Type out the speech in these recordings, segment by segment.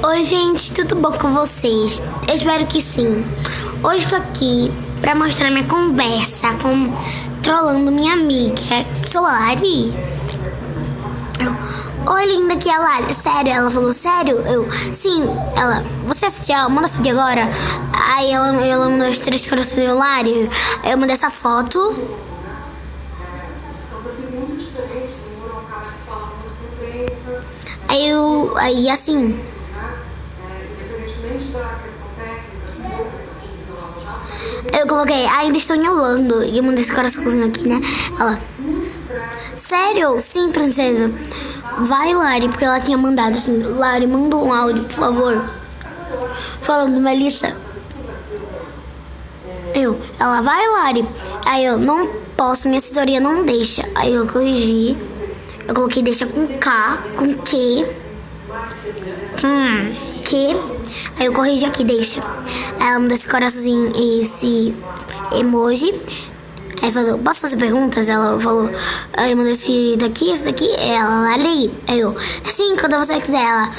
Oi, gente, tudo bom com vocês? Eu espero que sim. Hoje tô aqui pra mostrar minha conversa com Trolando minha amiga. Sou a Larih. Oi, linda, aqui é a Larih. Sério? Ela falou, sério? Sim. Ela, você é oficial? Manda foto agora. Aí ela mandou os 3 corações do Larih. Aí eu mandei essa foto. São perfis muito diferentes, o Muro é um cara que fala muito com crença. Aí assim... Independentemente da questão técnica, Eu coloquei, ainda estou em Orlando. E eu mandei esse coraçãozinho aqui, né? Ela, sério? Sim, princesa. Vai, Larih, porque ela tinha mandado assim, Larih, manda um áudio, por favor. Falando, Melissa. Ela, vai, Larih. Aí eu, não posso, minha assessoria não deixa. Aí eu corrigi. Eu coloquei deixa com K, com Q. Que. Aí eu corrigi aqui, deixa. Aí ela mandou esse coraçãozinho, esse emoji. Aí falou, posso fazer perguntas? Ela falou, aí mandou esse daqui. Ela, Larih. Aí eu, sim, quando você quiser. Ela,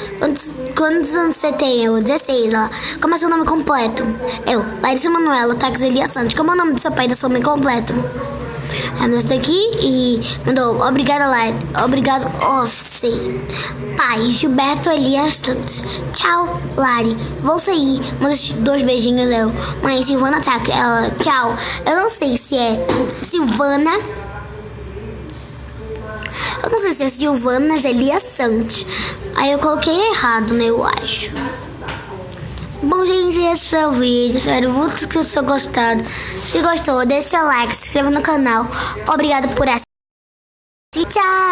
quantos anos você tem? Eu, 16. Ela, como é seu nome completo? Eu, Larissa Manuela Tax Elia Santos. Como é o nome do seu pai e da sua mãe completo? Aí mandou isso daqui e mandou, obrigada, Larih. Obrigado, Office. Pai, Gilberto Elias Santos. Tchau, Larih. Vou sair. Mandou 2 beijinhos. Eu, mãe, Silvana Tac. Ela, tchau. Eu não sei se é Silvana. Eu não sei se é Silvana Elias Santos. Aí eu coloquei errado, né? Eu acho. Bom, gente, esse é o vídeo. Espero muito que você gostado. Se gostou, deixa o like, se inscreva no canal. Obrigado por assistir. Tchau!